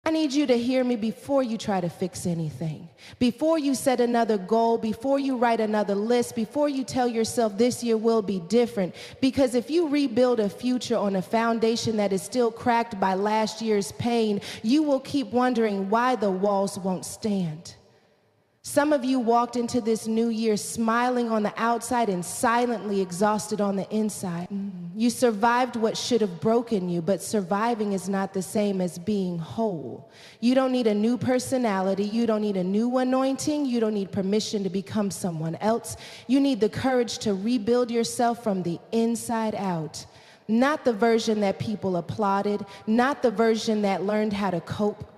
I need you to hear me before you try to fix anything. Before you set another goal, before you write another list, before you tell yourself this year will be different. Because if you rebuild a future on a foundation that is still cracked by last year's pain, you will keep wondering why the walls won't stand. Some of you walked into this new year smiling on the outside and silently exhausted on the inside. You survived what should have broken you, but surviving is not the same as being whole. You don't need a new personality. You don't need a new anointing. You don't need permission to become someone else. You need the courage to rebuild yourself from the inside out. Not the version that people applauded, not the version that learned how to cope,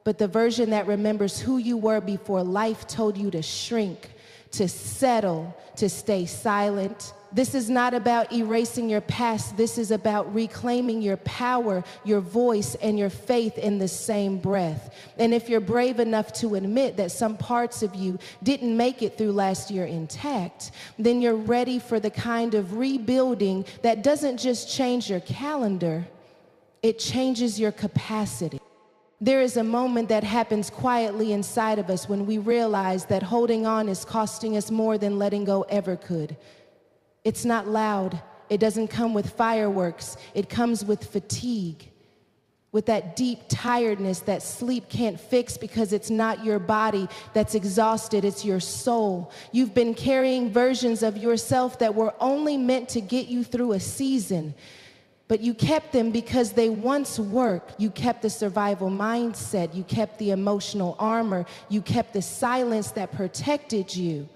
but the version that remembers who you were before life told you to shrink, to settle, to stay silent. This is not about erasing your past. This is about reclaiming your power, your voice, and your faith in the same breath. And if you're brave enough to admit that some parts of you didn't make it through last year intact, then you're ready for the kind of rebuilding that doesn't just change your calendar, it changes your capacity. There is a moment that happens quietly inside of us when we realize that holding on is costing us more than letting go ever could. It's not loud. It doesn't come with fireworks. It comes with fatigue, with that deep tiredness that sleep can't fix because it's not your body that's exhausted, it's your soul. You've been carrying versions of yourself that were only meant to get you through a season. But you kept them because they once worked. You kept the survival mindset. You kept the emotional armor. You kept the silence that protected you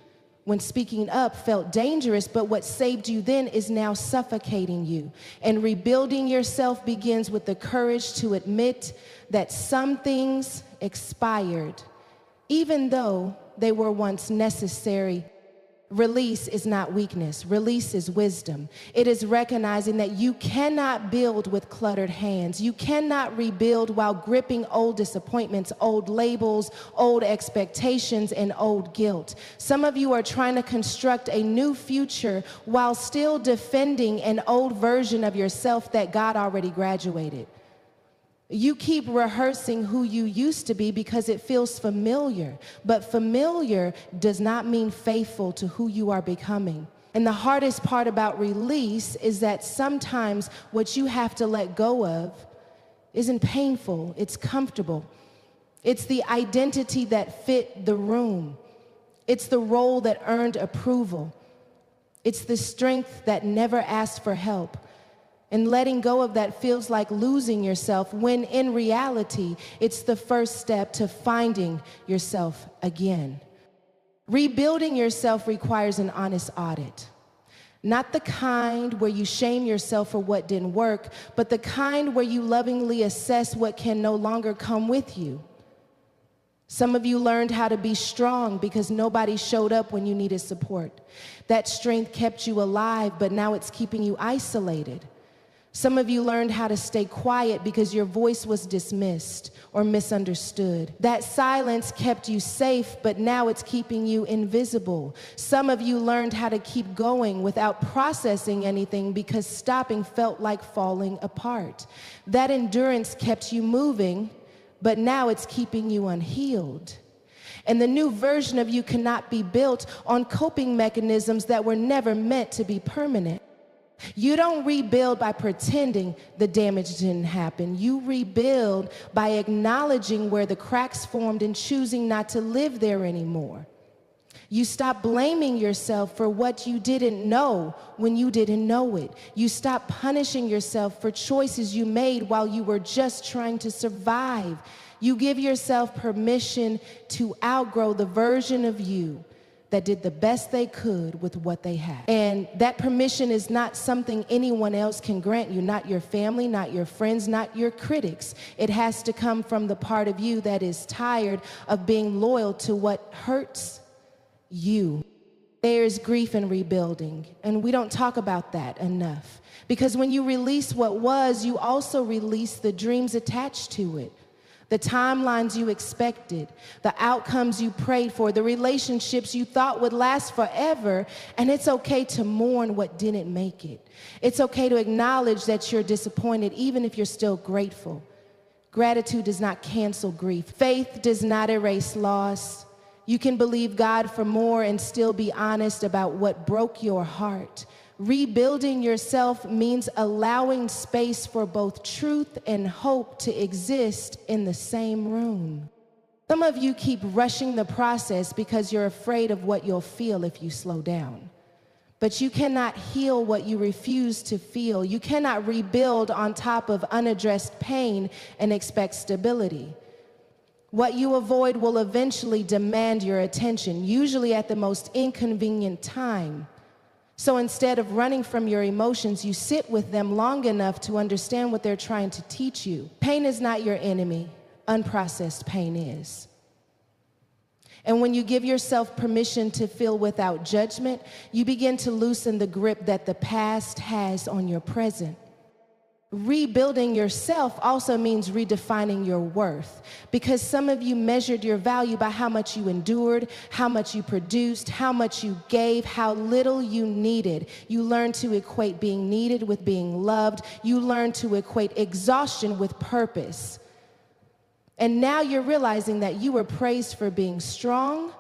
when speaking up felt dangerous, but what saved you then is now suffocating you. And rebuilding yourself begins with the courage to admit that some things expired, even though they were once necessary. Release is not weakness. Release is wisdom. It is recognizing that you cannot build with cluttered hands. You cannot rebuild while gripping old disappointments, old labels, old expectations, and old guilt. Some of you are trying to construct a new future while still defending an old version of yourself that God already graduated. You keep rehearsing who you used to be because it feels familiar, but familiar does not mean faithful to who you are becoming. And the hardest part about release is that sometimes what you have to let go of isn't painful, it's comfortable. It's the identity that fit the room. It's the role that earned approval. It's the strength that never asked for help. And letting go of that feels like losing yourself, when in reality, it's the first step to finding yourself again. Rebuilding yourself requires an honest audit. Not the kind where you shame yourself for what didn't work, but the kind where you lovingly assess what can no longer come with you. Some of you learned how to be strong because nobody showed up when you needed support. That strength kept you alive, but now it's keeping you isolated. Some of you learned how to stay quiet because your voice was dismissed or misunderstood. That silence kept you safe, but now it's keeping you invisible. Some of you learned how to keep going without processing anything because stopping felt like falling apart. That endurance kept you moving, but now it's keeping you unhealed. And the new version of you cannot be built on coping mechanisms that were never meant to be permanent. You don't rebuild by pretending the damage didn't happen. You rebuild by acknowledging where the cracks formed and choosing not to live there anymore. You stop blaming yourself for what you didn't know when you didn't know it. You stop punishing yourself for choices you made while you were just trying to survive. You give yourself permission to outgrow the version of you that did the best they could with what they had. And that permission is not something anyone else can grant you, not your family, not your friends, not your critics. It has to come from the part of you that is tired of being loyal to what hurts you. There's grief in rebuilding, and we don't talk about that enough. Because when you release what was, you also release the dreams attached to it. The timelines you expected, the outcomes you prayed for, the relationships you thought would last forever. And it's okay to mourn what didn't make it. It's okay to acknowledge that you're disappointed, even if you're still grateful. Gratitude does not cancel grief. Faith does not erase loss. You can believe God for more and still be honest about what broke your heart. Rebuilding yourself means allowing space for both truth and hope to exist in the same room. Some of you keep rushing the process because you're afraid of what you'll feel if you slow down. But you cannot heal what you refuse to feel. You cannot rebuild on top of unaddressed pain and expect stability. What you avoid will eventually demand your attention, usually at the most inconvenient time. So instead of running from your emotions, you sit with them long enough to understand what they're trying to teach you. Pain is not your enemy. Unprocessed pain is. And when you give yourself permission to feel without judgment, you begin to loosen the grip that the past has on your present. Rebuilding yourself also means redefining your worth, because some of you measured your value by how much you endured, how much you produced, how much you gave, how little you needed. You learned to equate being needed with being loved. You learned to equate exhaustion with purpose. And now you're realizing that you were praised for being strong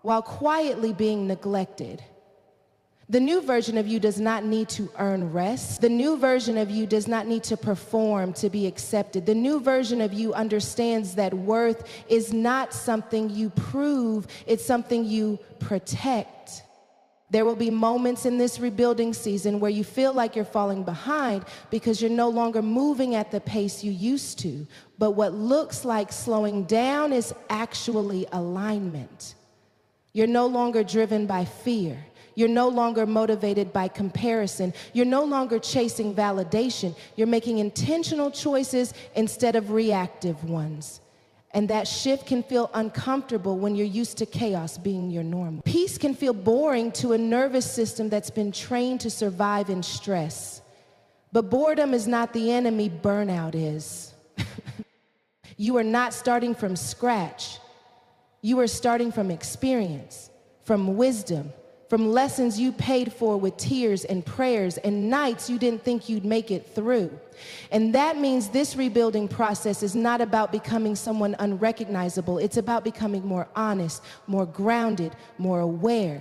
while quietly being neglected. The new version of you does not need to earn rest. The new version of you does not need to perform to be accepted. The new version of you understands that worth is not something you prove, it's something you protect. There will be moments in this rebuilding season where you feel like you're falling behind because you're no longer moving at the pace you used to. But what looks like slowing down is actually alignment. You're no longer driven by fear. You're no longer motivated by comparison. You're no longer chasing validation. You're making intentional choices instead of reactive ones. And that shift can feel uncomfortable when you're used to chaos being your normal. Peace can feel boring to a nervous system that's been trained to survive in stress. But boredom is not the enemy, burnout is. You are not starting from scratch. You are starting from experience, from wisdom, from lessons you paid for with tears and prayers and nights you didn't think you'd make it through. And that means this rebuilding process is not about becoming someone unrecognizable. It's about becoming more honest, more grounded, more aware.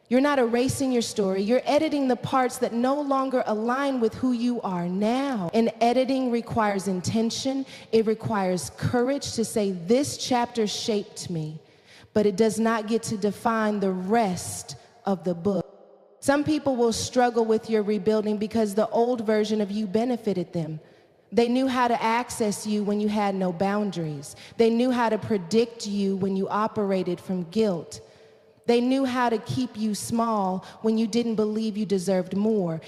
You're not erasing your story. You're editing the parts that no longer align with who you are now. And editing requires intention. It requires courage to say, this chapter shaped me, but it does not get to define the rest of the book. Some people will struggle with your rebuilding because the old version of you benefited them. They knew how to access you when you had no boundaries. They knew how to predict you when you operated from guilt. They knew how to keep you small when you didn't believe you deserved more.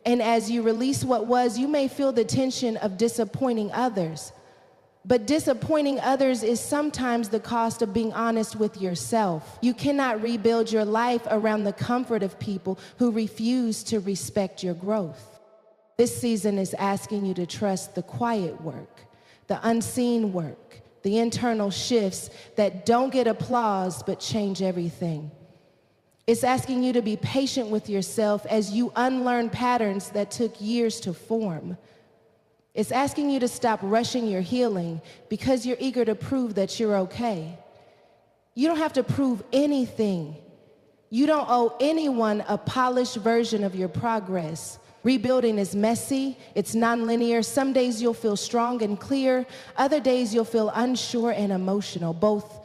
And as you release what was, you may feel the tension of disappointing others. But disappointing others is sometimes the cost of being honest with yourself. You cannot rebuild your life around the comfort of people who refuse to respect your growth. This season is asking you to trust the quiet work, the unseen work, the internal shifts that don't get applause but change everything. It's asking you to be patient with yourself as you unlearn patterns that took years to form. It's asking you to stop rushing your healing because you're eager to prove that you're okay. You don't have to prove anything. You don't owe anyone a polished version of your progress. Rebuilding is messy, it's nonlinear. Some days you'll feel strong and clear. Other days you'll feel unsure and emotional. Both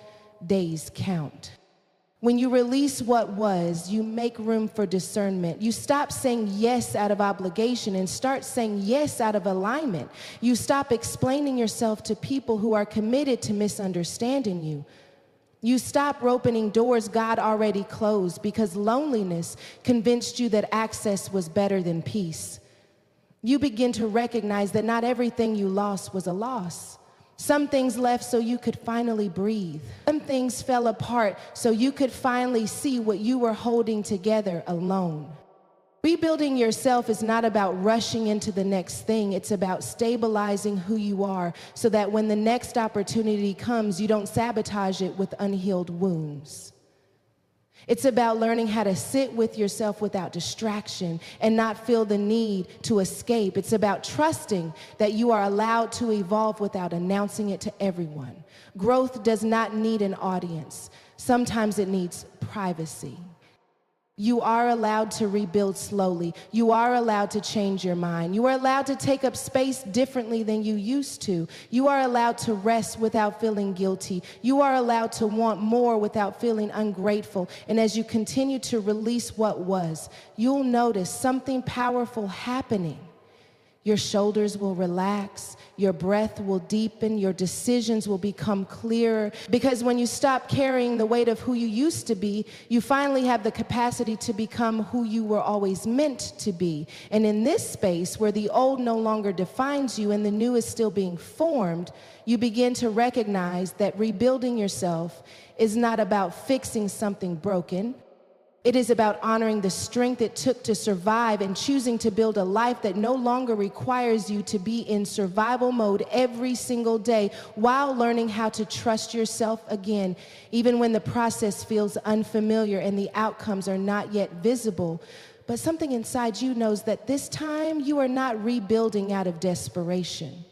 days count. When you release what was, you make room for discernment. You stop saying yes out of obligation and start saying yes out of alignment. You stop explaining yourself to people who are committed to misunderstanding you. You stop opening doors God already closed because loneliness convinced you that access was better than peace. You begin to recognize that not everything you lost was a loss. Some things left so you could finally breathe. Some things fell apart so you could finally see what you were holding together alone. Rebuilding yourself is not about rushing into the next thing. It's about stabilizing who you are so that when the next opportunity comes, you don't sabotage it with unhealed wounds. It's about learning how to sit with yourself without distraction and not feel the need to escape. It's about trusting that you are allowed to evolve without announcing it to everyone. Growth does not need an audience. Sometimes it needs privacy. You are allowed to rebuild slowly. You are allowed to change your mind. You are allowed to take up space differently than you used to. You are allowed to rest without feeling guilty. You are allowed to want more without feeling ungrateful. And as you continue to release what was, you'll notice something powerful happening. Your shoulders will relax, your breath will deepen, your decisions will become clearer. Because when you stop carrying the weight of who you used to be, you finally have the capacity to become who you were always meant to be. And in this space where the old no longer defines you and the new is still being formed, you begin to recognize that rebuilding yourself is not about fixing something broken. It is about honoring the strength it took to survive and choosing to build a life that no longer requires you to be in survival mode every single day while learning how to trust yourself again, even when the process feels unfamiliar and the outcomes are not yet visible. But something inside you knows that this time you are not rebuilding out of desperation,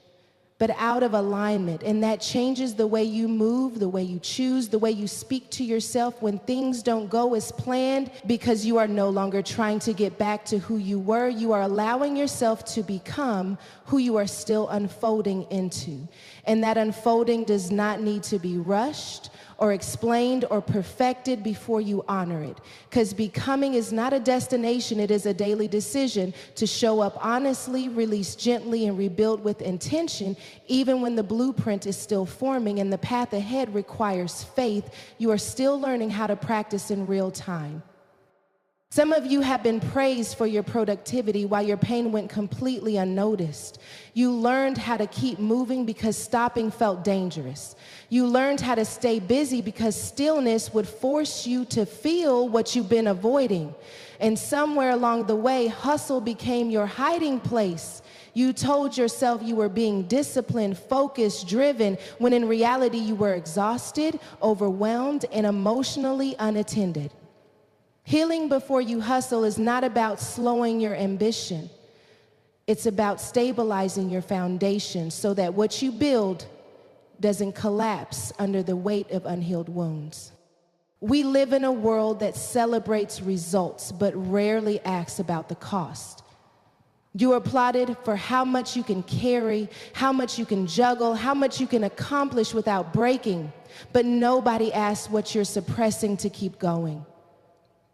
but out of alignment. And that changes the way you move, the way you choose, the way you speak to yourself when things don't go as planned, because you are no longer trying to get back to who you were. You are allowing yourself to become who you are still unfolding into. And that unfolding does not need to be rushed or explained or perfected before you honor it. Because becoming is not a destination, it is a daily decision to show up honestly, release gently, and rebuild with intention, even when the blueprint is still forming and the path ahead requires faith. You are still learning how to practice in real time. Some of you have been praised for your productivity while your pain went completely unnoticed. You learned how to keep moving because stopping felt dangerous. You learned how to stay busy because stillness would force you to feel what you've been avoiding. And somewhere along the way, hustle became your hiding place. You told yourself you were being disciplined, focused, driven, when in reality you were exhausted, overwhelmed, and emotionally unattended. Healing before you hustle is not about slowing your ambition. It's about stabilizing your foundation so that what you build doesn't collapse under the weight of unhealed wounds. We live in a world that celebrates results but rarely asks about the cost. You are applauded for how much you can carry, how much you can juggle, how much you can accomplish without breaking, but nobody asks what you're suppressing to keep going.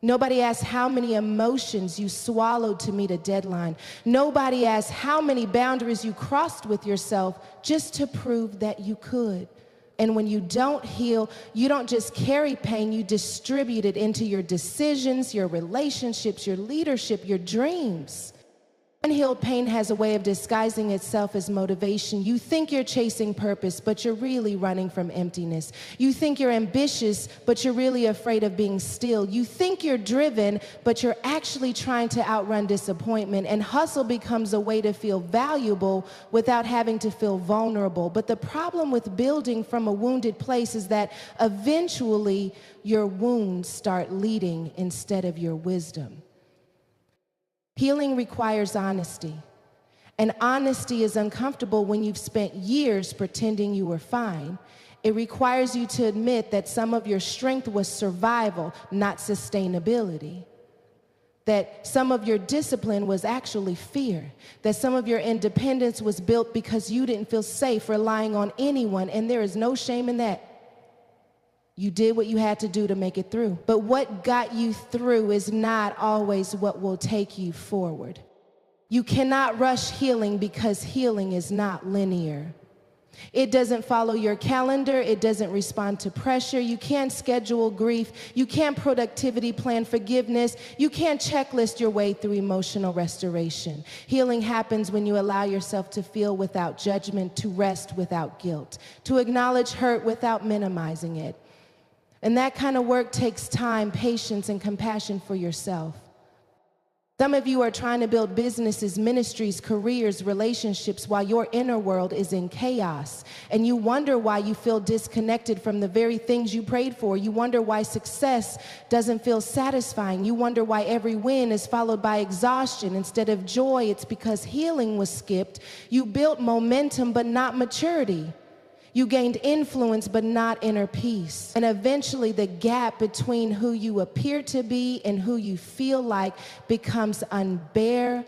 Nobody asks how many emotions you swallowed to meet a deadline. Nobody asks how many boundaries you crossed with yourself just to prove that you could. And when you don't heal, you don't just carry pain, you distribute it into your decisions, your relationships, your leadership, your dreams. Unhealed pain has a way of disguising itself as motivation. You think you're chasing purpose, but you're really running from emptiness. You think you're ambitious, but you're really afraid of being still. You think you're driven, but you're actually trying to outrun disappointment. And hustle becomes a way to feel valuable without having to feel vulnerable. But the problem with building from a wounded place is that eventually your wounds start leading instead of your wisdom. Healing requires honesty, and honesty is uncomfortable when you've spent years pretending you were fine. It requires you to admit that some of your strength was survival, not sustainability. That some of your discipline was actually fear. That some of your independence was built because you didn't feel safe relying on anyone, and there is no shame in that. You did what you had to do to make it through. But what got you through is not always what will take you forward. You cannot rush healing because healing is not linear. It doesn't follow your calendar. It doesn't respond to pressure. You can't schedule grief. You can't productivity plan forgiveness. You can't checklist your way through emotional restoration. Healing happens when you allow yourself to feel without judgment, to rest without guilt, to acknowledge hurt without minimizing it. And that kind of work takes time, patience, and compassion for yourself. Some of you are trying to build businesses, ministries, careers, relationships while your inner world is in chaos. And you wonder why you feel disconnected from the very things you prayed for. You wonder why success doesn't feel satisfying. You wonder why every win is followed by exhaustion instead of joy. It's because healing was skipped. You built momentum, but not maturity. You gained influence, but not inner peace. And eventually the gap between who you appear to be and who you feel like becomes unbearable.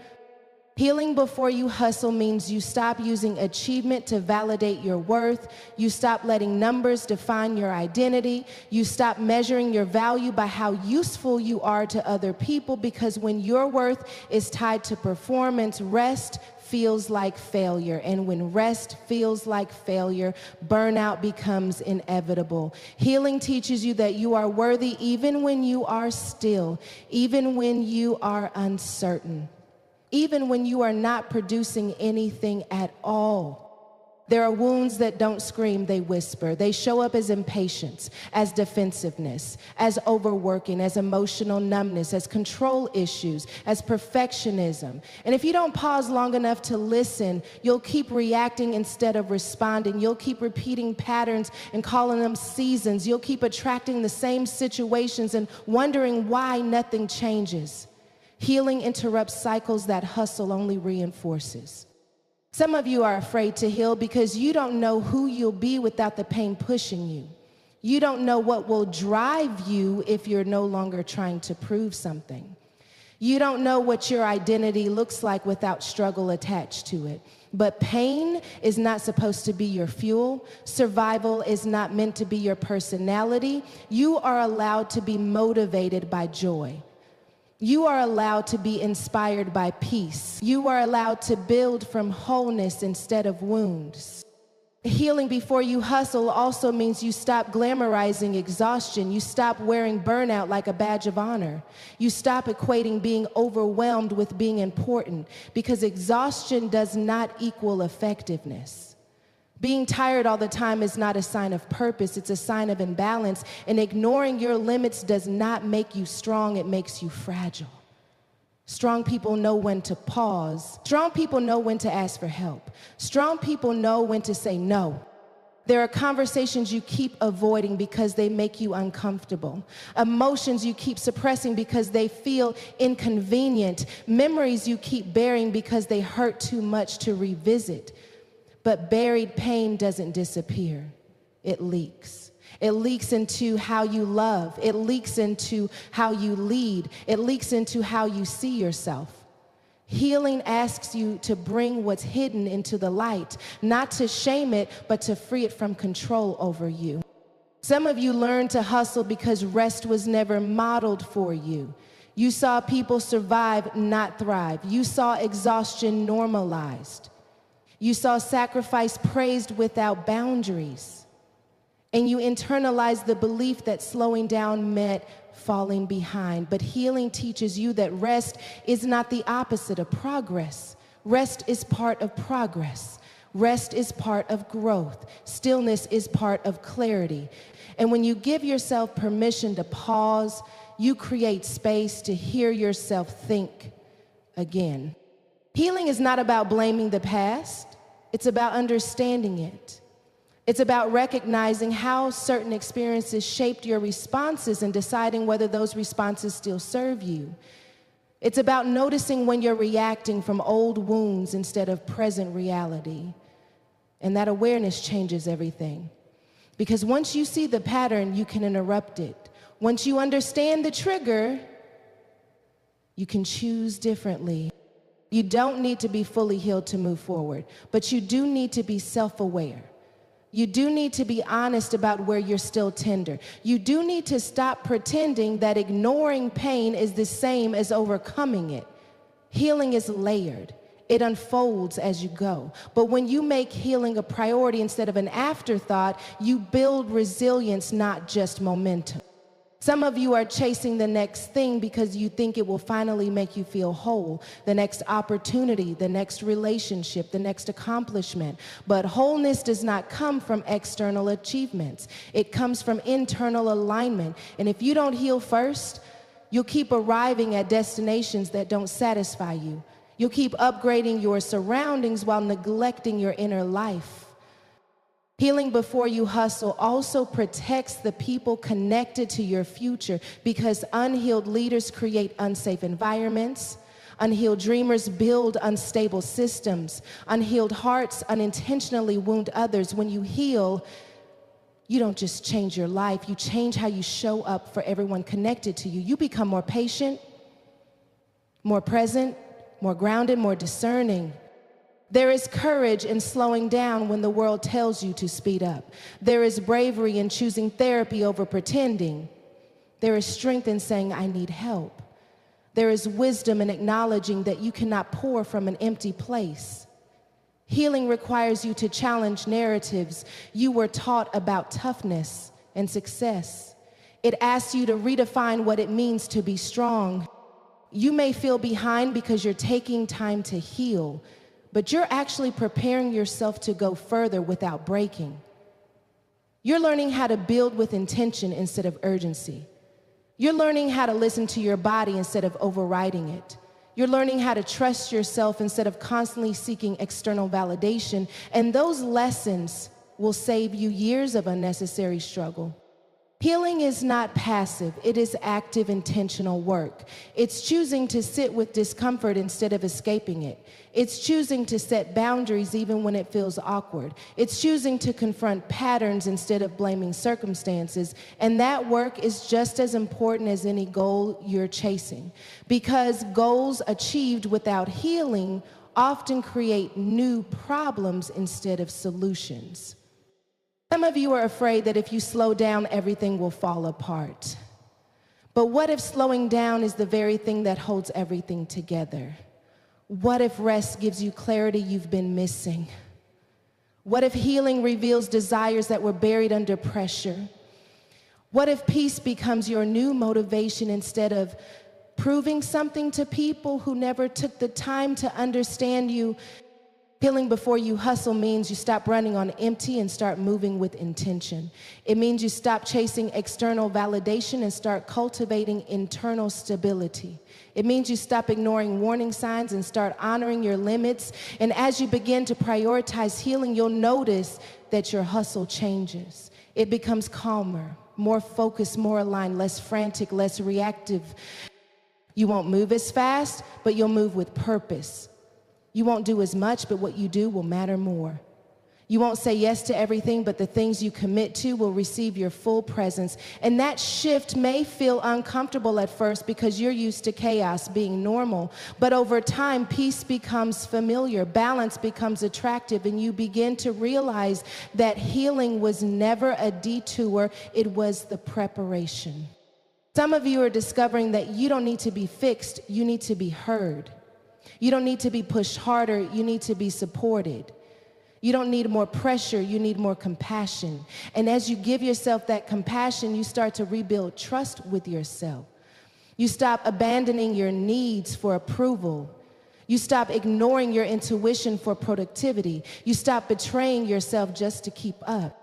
Healing before you hustle means you stop using achievement to validate your worth. You stop letting numbers define your identity. You stop measuring your value by how useful you are to other people, because when your worth is tied to performance, rest feels like failure. And when rest feels like failure, burnout becomes inevitable. Healing teaches you that you are worthy even when you are still, even when you are uncertain, even when you are not producing anything at all. There are wounds that don't scream, they whisper. They show up as impatience, as defensiveness, as overworking, as emotional numbness, as control issues, as perfectionism. And if you don't pause long enough to listen, you'll keep reacting instead of responding. You'll keep repeating patterns and calling them seasons. You'll keep attracting the same situations and wondering why nothing changes. Healing interrupts cycles that hustle only reinforces. Some of you are afraid to heal because you don't know who you'll be without the pain pushing you. You don't know what will drive you if you're no longer trying to prove something. You don't know what your identity looks like without struggle attached to it. But pain is not supposed to be your fuel. Survival is not meant to be your personality. You are allowed to be motivated by joy. You are allowed to be inspired by peace. You are allowed to build from wholeness instead of wounds. Healing before you hustle also means you stop glamorizing exhaustion. You stop wearing burnout like a badge of honor. You stop equating being overwhelmed with being important, because exhaustion does not equal effectiveness. Being tired all the time is not a sign of purpose, it's a sign of imbalance. And ignoring your limits does not make you strong, it makes you fragile. Strong people know when to pause. Strong people know when to ask for help. Strong people know when to say no. There are conversations you keep avoiding because they make you uncomfortable. Emotions you keep suppressing because they feel inconvenient. Memories you keep burying because they hurt too much to revisit. But buried pain doesn't disappear, it leaks. It leaks into how you love. It leaks into how you lead. It leaks into how you see yourself. Healing asks you to bring what's hidden into the light, not to shame it, but to free it from control over you. Some of you learned to hustle because rest was never modeled for you. You saw people survive, not thrive. You saw exhaustion normalized. You saw sacrifice praised without boundaries. And you internalized the belief that slowing down meant falling behind. But healing teaches you that rest is not the opposite of progress. Rest is part of progress. Rest is part of growth. Stillness is part of clarity. And when you give yourself permission to pause, you create space to hear yourself think again. Healing is not about blaming the past. It's about understanding it. It's about recognizing how certain experiences shaped your responses and deciding whether those responses still serve you. It's about noticing when you're reacting from old wounds instead of present reality. And that awareness changes everything. Because once you see the pattern, you can interrupt it. Once you understand the trigger, you can choose differently. You don't need to be fully healed to move forward, but you do need to be self-aware. You do need to be honest about where you're still tender. You do need to stop pretending that ignoring pain is the same as overcoming it. Healing is layered. It unfolds as you go. But when you make healing a priority instead of an afterthought, you build resilience, not just momentum. Some of you are chasing the next thing because you think it will finally make you feel whole, the next opportunity, the next relationship, the next accomplishment. But wholeness does not come from external achievements. It comes from internal alignment. And if you don't heal first, You'll keep arriving at destinations that don't satisfy you. You'll keep upgrading your surroundings while neglecting your inner life. Healing before you hustle also protects the people connected to your future, because unhealed leaders create unsafe environments. Unhealed dreamers build unstable systems. Unhealed hearts unintentionally wound others. When you heal, you don't just change your life, you change how you show up for everyone connected to you. You become more patient, more present, more grounded, more discerning. There is courage in slowing down when the world tells you to speed up. There is bravery in choosing therapy over pretending. There is strength in saying, I need help. There is wisdom in acknowledging that you cannot pour from an empty place. Healing requires you to challenge narratives you were taught about toughness and success. It asks you to redefine what it means to be strong. You may feel behind because you're taking time to heal, but you're actually preparing yourself to go further without breaking. You're learning how to build with intention instead of urgency. You're learning how to listen to your body instead of overriding it. You're learning how to trust yourself instead of constantly seeking external validation, and those lessons will save you years of unnecessary struggle. Healing is not passive, it is active, intentional work. It's choosing to sit with discomfort instead of escaping it. It's choosing to set boundaries even when it feels awkward. It's choosing to confront patterns instead of blaming circumstances. And that work is just as important as any goal you're chasing, because goals achieved without healing often create new problems instead of solutions. Some of you are afraid that if you slow down, everything will fall apart. But what if slowing down is the very thing that holds everything together? What if rest gives you clarity you've been missing? What if healing reveals desires that were buried under pressure? What if peace becomes your new motivation instead of proving something to people who never took the time to understand you? Healing before you hustle means you stop running on empty and start moving with intention. It means you stop chasing external validation and start cultivating internal stability. It means you stop ignoring warning signs and start honoring your limits. And as you begin to prioritize healing, you'll notice that your hustle changes. It becomes calmer, more focused, more aligned, less frantic, less reactive. You won't move as fast, but you'll move with purpose. You won't do as much, but what you do will matter more. You won't say yes to everything, but the things you commit to will receive your full presence. And that shift may feel uncomfortable at first because you're used to chaos being normal. But over time, peace becomes familiar, balance becomes attractive, and you begin to realize that healing was never a detour, it was the preparation. Some of you are discovering that you don't need to be fixed, you need to be heard. You don't need to be pushed harder, you need to be supported. You don't need more pressure, you need more compassion. And as you give yourself that compassion, you start to rebuild trust with yourself. You stop abandoning your needs for approval. You stop ignoring your intuition for productivity. You stop betraying yourself just to keep up.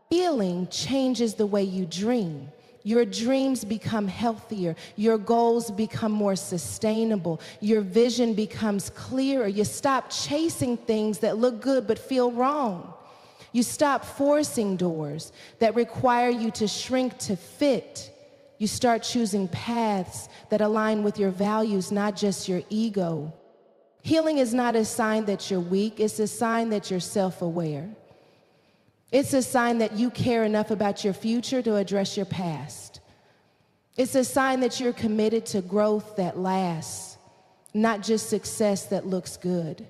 Healing changes the way you dream. Your dreams become healthier. Your goals become more sustainable. Your vision becomes clearer. You stop chasing things that look good but feel wrong. You stop forcing doors that require you to shrink to fit. You start choosing paths that align with your values, not just your ego. Healing is not a sign that you're weak. It's a sign that you're self-aware. It's a sign that you care enough about your future to address your past. It's a sign that you're committed to growth that lasts, not just success that looks good.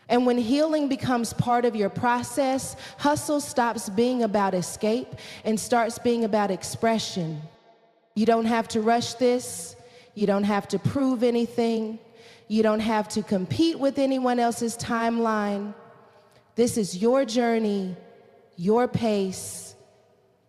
And when healing becomes part of your process, hustle stops being about escape and starts being about expression. You don't have to rush this. You don't have to prove anything. You don't have to compete with anyone else's timeline. This is your journey, your pace,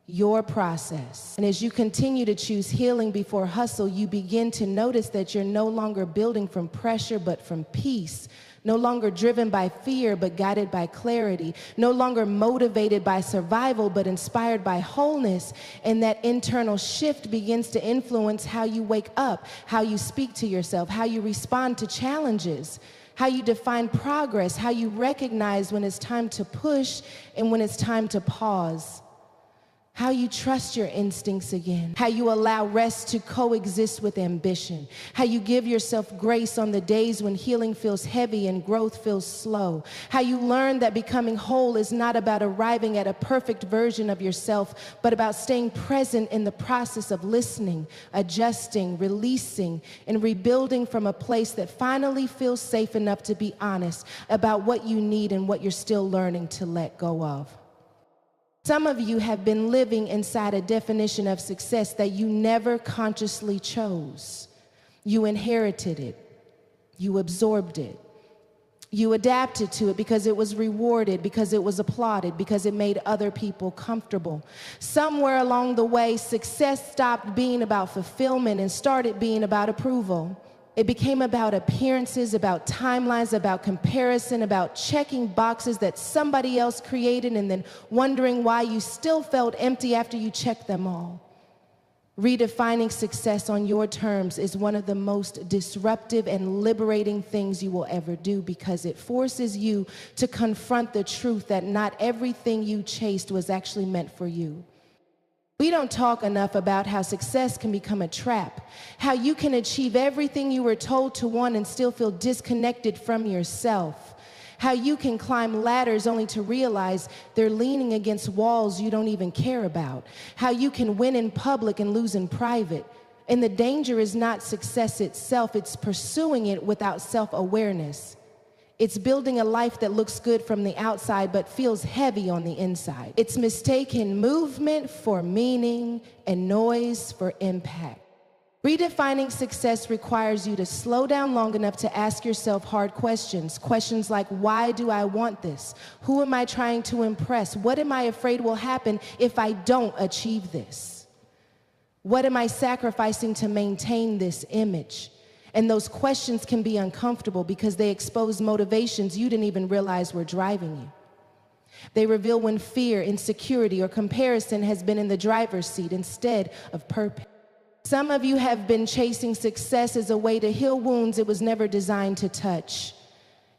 your process. And as you continue to choose healing before hustle, you begin to notice that you're no longer building from pressure, but from peace. No longer driven by fear, but guided by clarity. No longer motivated by survival, but inspired by wholeness. And that internal shift begins to influence how you wake up, how you speak to yourself, how you respond to challenges, how you define progress, how you recognize when it's time to push and when it's time to pause. How you trust your instincts again, how you allow rest to coexist with ambition, how you give yourself grace on the days when healing feels heavy and growth feels slow, how you learn that becoming whole is not about arriving at a perfect version of yourself, but about staying present in the process of listening, adjusting, releasing, and rebuilding from a place that finally feels safe enough to be honest about what you need and what you're still learning to let go of. Some of you have been living inside a definition of success that you never consciously chose. You inherited it. You absorbed it. You adapted to it because it was rewarded, because it was applauded, because it made other people comfortable. Somewhere along the way, success stopped being about fulfillment and started being about approval. It became about appearances, about timelines, about comparison, about checking boxes that somebody else created and then wondering why you still felt empty after you checked them all. Redefining success on your terms is one of the most disruptive and liberating things you will ever do, because it forces you to confront the truth that not everything you chased was actually meant for you. We don't talk enough about how success can become a trap, how you can achieve everything you were told to want and still feel disconnected from yourself, how you can climb ladders only to realize they're leaning against walls you don't even care about, how you can win in public and lose in private. And the danger is not success itself, it's pursuing it without self-awareness. It's building a life that looks good from the outside but feels heavy on the inside. It's mistaking movement for meaning and noise for impact. Redefining success requires you to slow down long enough to ask yourself hard questions. Questions like, why do I want this? Who am I trying to impress? What am I afraid will happen if I don't achieve this? What am I sacrificing to maintain this image? And those questions can be uncomfortable because they expose motivations you didn't even realize were driving you. They reveal when fear, insecurity, or comparison has been in the driver's seat instead of purpose. Some of you have been chasing success as a way to heal wounds it was never designed to touch.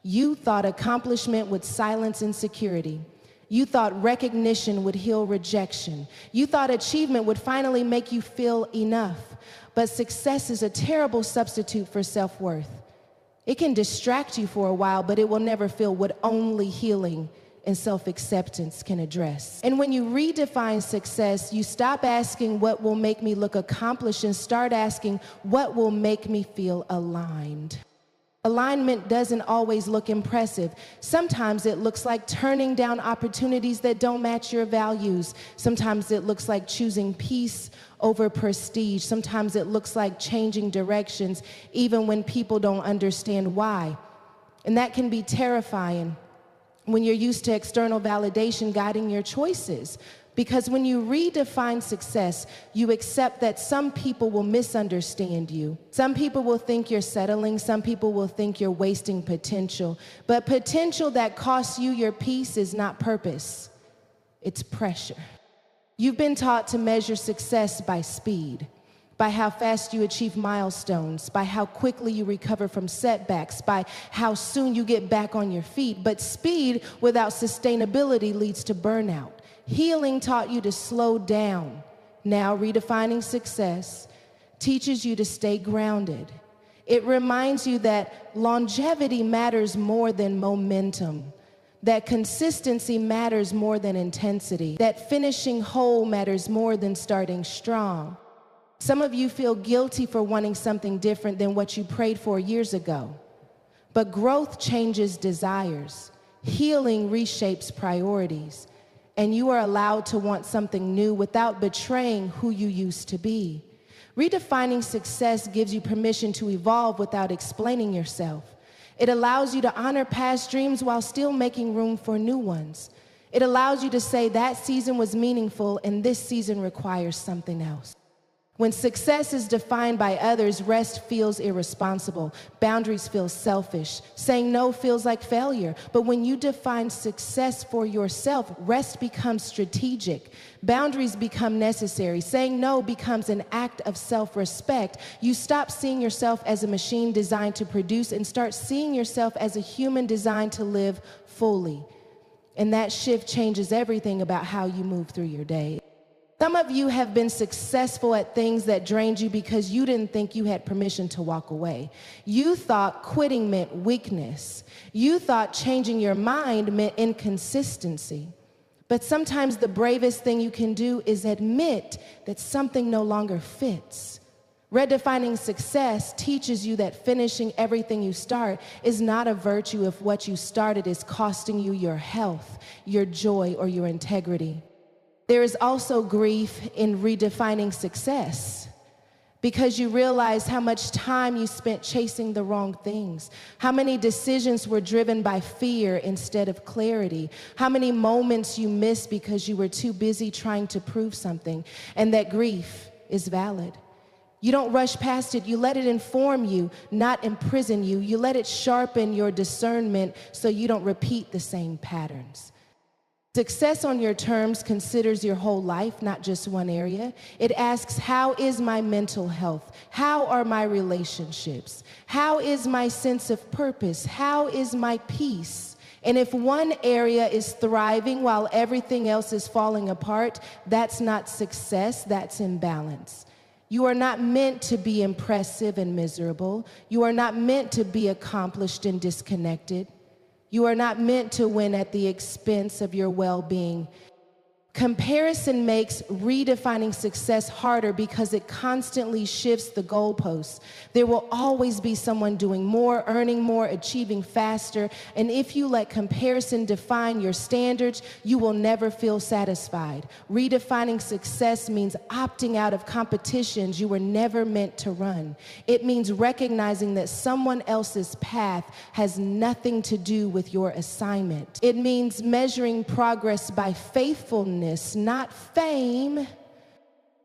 You thought accomplishment would silence insecurity. You thought recognition would heal rejection. You thought achievement would finally make you feel enough. But success is a terrible substitute for self-worth. It can distract you for a while, but it will never fill what only healing and self-acceptance can address. And when you redefine success, you stop asking what will make me look accomplished and start asking what will make me feel aligned. Alignment doesn't always look impressive. Sometimes it looks like turning down opportunities that don't match your values. Sometimes it looks like choosing peace over prestige. Sometimes it looks like changing directions, even when people don't understand why. And that can be terrifying when you're used to external validation guiding your choices. Because when you redefine success, you accept that some people will misunderstand you. Some people will think you're settling. Some people will think you're wasting potential. But potential that costs you your peace is not purpose. It's pressure. You've been taught to measure success by speed, by how fast you achieve milestones, by how quickly you recover from setbacks, by how soon you get back on your feet. But speed without sustainability leads to burnout. Healing taught you to slow down. Now redefining success teaches you to stay grounded. It reminds you that longevity matters more than momentum, that consistency matters more than intensity, that finishing whole matters more than starting strong. Some of you feel guilty for wanting something different than what you prayed for years ago. But growth changes desires. Healing reshapes priorities. And you are allowed to want something new without betraying who you used to be. Redefining success gives you permission to evolve without explaining yourself. It allows you to honor past dreams while still making room for new ones. It allows you to say that season was meaningful and this season requires something else. When success is defined by others, rest feels irresponsible. Boundaries feel selfish. Saying no feels like failure. But when you define success for yourself, rest becomes strategic. Boundaries become necessary. Saying no becomes an act of self-respect. You stop seeing yourself as a machine designed to produce and start seeing yourself as a human designed to live fully. And that shift changes everything about how you move through your day. Some of you have been successful at things that drained you because you didn't think you had permission to walk away. You thought quitting meant weakness. You thought changing your mind meant inconsistency. But sometimes the bravest thing you can do is admit that something no longer fits. Redefining success teaches you that finishing everything you start is not a virtue if what you started is costing you your health, your joy, or your integrity. There is also grief in redefining success because you realize how much time you spent chasing the wrong things, how many decisions were driven by fear instead of clarity, how many moments you missed because you were too busy trying to prove something, and that grief is valid. You don't rush past it. You let it inform you, not imprison you. You let it sharpen your discernment so you don't repeat the same patterns. Success on your terms considers your whole life, not just one area. It asks, how is my mental health? How are my relationships? How is my sense of purpose? How is my peace? And if one area is thriving while everything else is falling apart, that's not success, that's imbalance. You are not meant to be impressive and miserable. You are not meant to be accomplished and disconnected. You are not meant to win at the expense of your well-being. Comparison makes redefining success harder because it constantly shifts the goalposts. There will always be someone doing more, earning more, achieving faster. And if you let comparison define your standards, you will never feel satisfied. Redefining success means opting out of competitions you were never meant to run. It means recognizing that someone else's path has nothing to do with your assignment. It means measuring progress by faithfulness, not fame.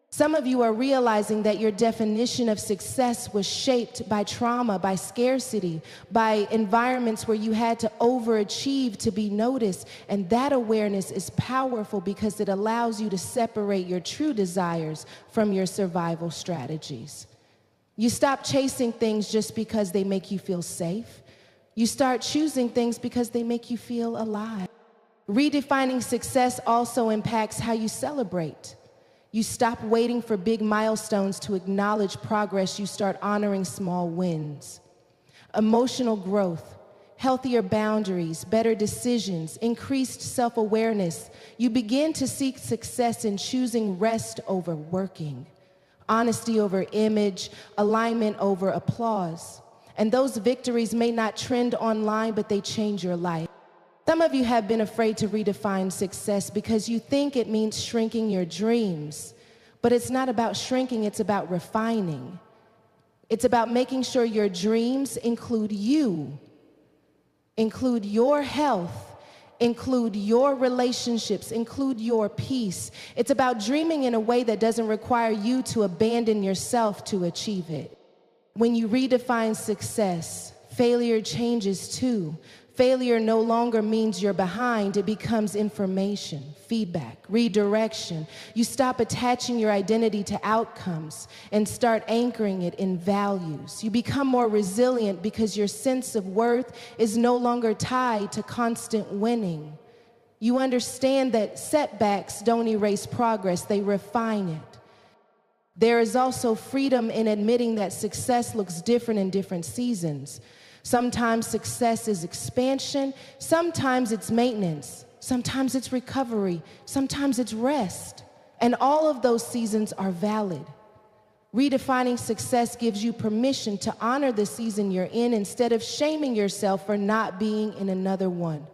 Some of you are realizing that your definition of success was shaped by trauma, by scarcity, by environments where you had to overachieve to be noticed. And that awareness is powerful because it allows you to separate your true desires from your survival strategies. You stop chasing things just because they make you feel safe. You start choosing things because they make you feel alive. Redefining success also impacts how you celebrate. You stop waiting for big milestones to acknowledge progress. You start honoring small wins. Emotional growth, healthier boundaries, better decisions, increased self-awareness. You begin to seek success in choosing rest over working, honesty over image, alignment over applause. And those victories may not trend online, but they change your life. Some of you have been afraid to redefine success because you think it means shrinking your dreams. But it's not about shrinking, it's about refining. It's about making sure your dreams include you, include your health, include your relationships, include your peace. It's about dreaming in a way that doesn't require you to abandon yourself to achieve it. When you redefine success, failure changes too. Failure no longer means you're behind. It becomes information, feedback, redirection. You stop attaching your identity to outcomes and start anchoring it in values. You become more resilient because your sense of worth is no longer tied to constant winning. You understand that setbacks don't erase progress, they refine it. There is also freedom in admitting that success looks different in different seasons. Sometimes success is expansion, sometimes it's maintenance, sometimes it's recovery, sometimes it's rest. And all of those seasons are valid. Redefining success gives you permission to honor the season you're in instead of shaming yourself for not being in another one.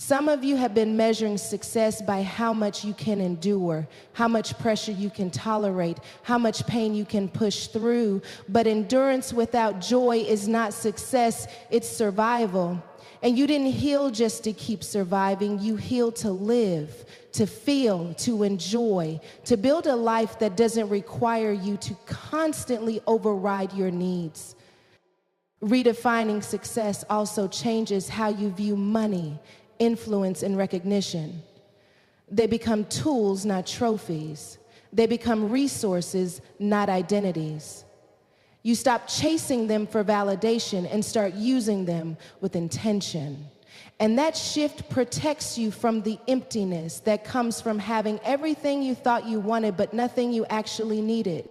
Some of you have been measuring success by how much you can endure, how much pressure you can tolerate, how much pain you can push through. But endurance without joy is not success, it's survival. And you didn't heal just to keep surviving, you healed to live, to feel, to enjoy, to build a life that doesn't require you to constantly override your needs. Redefining success also changes how you view money, influence, and recognition. They become tools, not trophies. They become resources, not identities. You stop chasing them for validation and start using them with intention. And that shift protects you from the emptiness that comes from having everything you thought you wanted, but nothing you actually needed.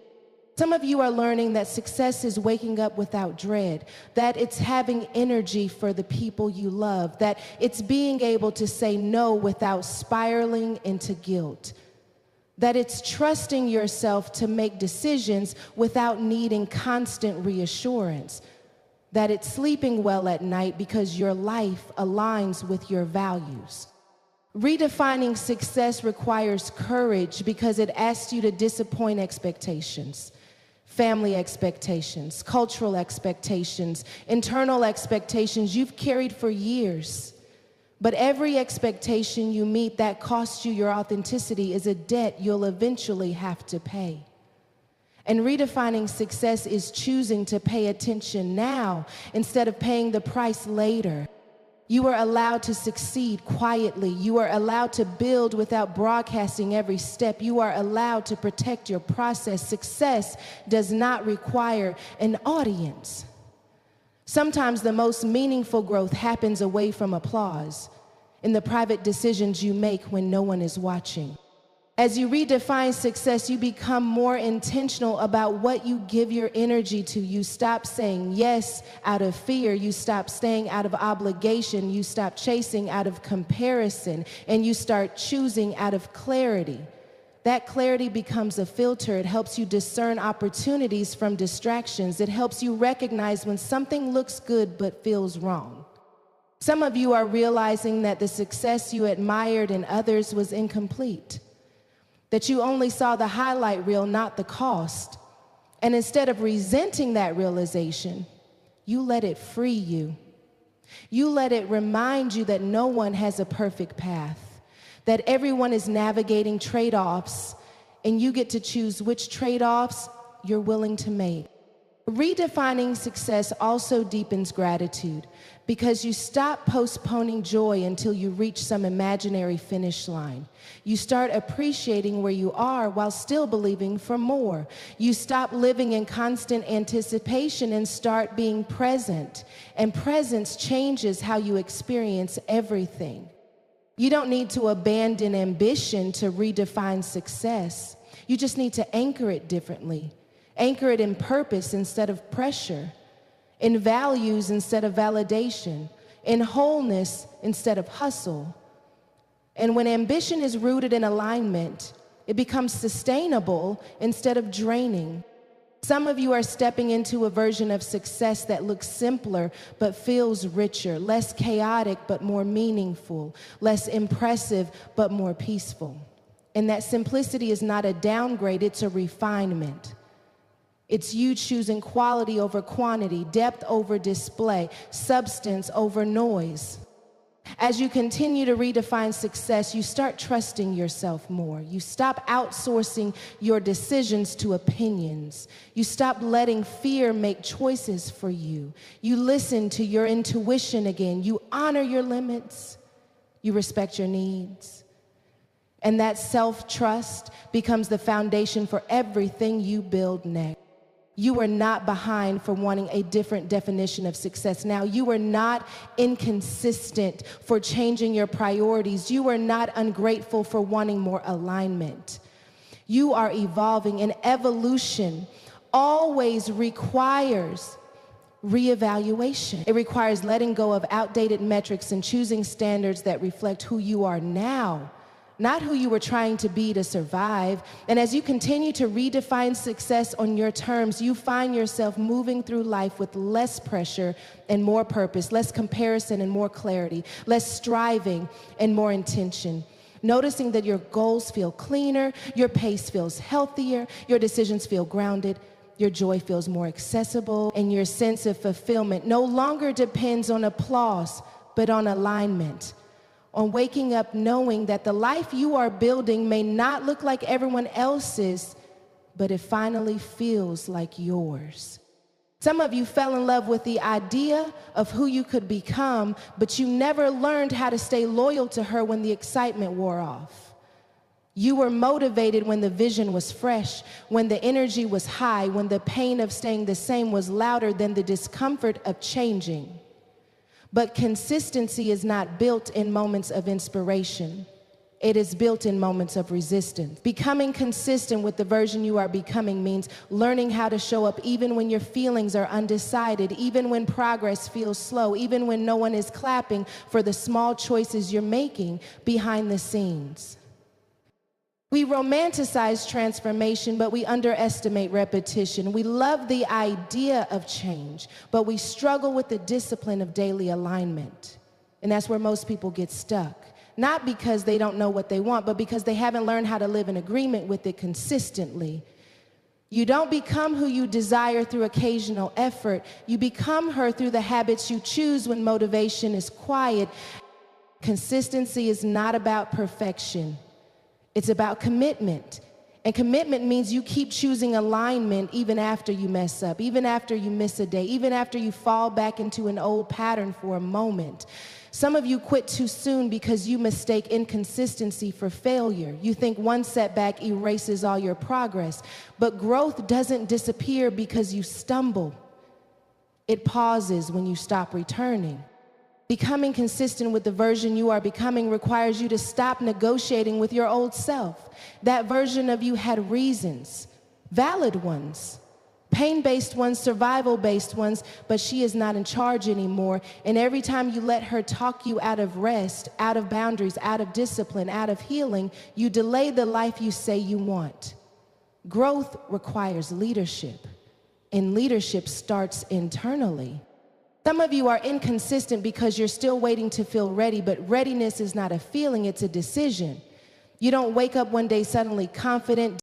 Some of you are learning that success is waking up without dread, that it's having energy for the people you love, that it's being able to say no without spiraling into guilt, that it's trusting yourself to make decisions without needing constant reassurance, that it's sleeping well at night because your life aligns with your values. Redefining success requires courage because it asks you to disappoint expectations. Family expectations, cultural expectations, internal expectations you've carried for years. But every expectation you meet that costs you your authenticity is a debt you'll eventually have to pay. And redefining success is choosing to pay attention now instead of paying the price later. You are allowed to succeed quietly. You are allowed to build without broadcasting every step. You are allowed to protect your process. Success does not require an audience. Sometimes the most meaningful growth happens away from applause, in the private decisions you make when no one is watching. As you redefine success, you become more intentional about what you give your energy to. You stop saying yes out of fear. You stop staying out of obligation. You stop chasing out of comparison, and you start choosing out of clarity. That clarity becomes a filter. It helps you discern opportunities from distractions. It helps you recognize when something looks good but feels wrong. Some of you are realizing that the success you admired in others was incomplete, that you only saw the highlight reel, not the cost. And instead of resenting that realization, you let it free you. You let it remind you that no one has a perfect path, that everyone is navigating trade-offs, and you get to choose which trade-offs you're willing to make. Redefining success also deepens gratitude because you stop postponing joy until you reach some imaginary finish line. You start appreciating where you are while still believing for more. You stop living in constant anticipation and start being present. And presence changes how you experience everything. You don't need to abandon ambition to redefine success. You just need to anchor it differently. Anchor it in purpose instead of pressure, in values instead of validation, in wholeness instead of hustle. And when ambition is rooted in alignment, it becomes sustainable instead of draining. Some of you are stepping into a version of success that looks simpler but feels richer, less chaotic but more meaningful, less impressive but more peaceful. And that simplicity is not a downgrade, it's a refinement. It's you choosing quality over quantity, depth over display, substance over noise. As you continue to redefine success, you start trusting yourself more. You stop outsourcing your decisions to opinions. You stop letting fear make choices for you. You listen to your intuition again. You honor your limits. You respect your needs. And that self-trust becomes the foundation for everything you build next. You are not behind for wanting a different definition of success now. You are not inconsistent for changing your priorities. You are not ungrateful for wanting more alignment. You are evolving, and evolution always requires reevaluation. It requires letting go of outdated metrics and choosing standards that reflect who you are now, not who you were trying to be to survive. And as you continue to redefine success on your terms, you find yourself moving through life with less pressure and more purpose, less comparison and more clarity, less striving and more intention. Noticing that your goals feel cleaner, your pace feels healthier, your decisions feel grounded, your joy feels more accessible, and your sense of fulfillment no longer depends on applause, but on alignment. On waking up knowing that the life you are building may not look like everyone else's, but it finally feels like yours. Some of you fell in love with the idea of who you could become, but you never learned how to stay loyal to her when the excitement wore off. You were motivated when the vision was fresh, when the energy was high, when the pain of staying the same was louder than the discomfort of changing. But consistency is not built in moments of inspiration. It is built in moments of resistance. Becoming consistent with the version you are becoming means learning how to show up even when your feelings are undecided, even when progress feels slow, even when no one is clapping for the small choices you're making behind the scenes. We romanticize transformation, but we underestimate repetition. We love the idea of change, but we struggle with the discipline of daily alignment. And that's where most people get stuck. Not because they don't know what they want, but because they haven't learned how to live in agreement with it consistently. You don't become who you desire through occasional effort. You become her through the habits you choose when motivation is quiet. Consistency is not about perfection. It's about commitment. And commitment means you keep choosing alignment even after you mess up, even after you miss a day, even after you fall back into an old pattern for a moment. Some of you quit too soon because you mistake inconsistency for failure. You think one setback erases all your progress, but growth doesn't disappear because you stumble. It pauses when you stop returning. Becoming consistent with the version you are becoming requires you to stop negotiating with your old self. That version of you had reasons, valid ones, pain-based ones, survival-based ones, but she is not in charge anymore. And every time you let her talk you out of rest, out of boundaries, out of discipline, out of healing, you delay the life you say you want. Growth requires leadership, and leadership starts internally. Some of you are inconsistent because you're still waiting to feel ready, but readiness is not a feeling, it's a decision. You don't wake up one day suddenly confident,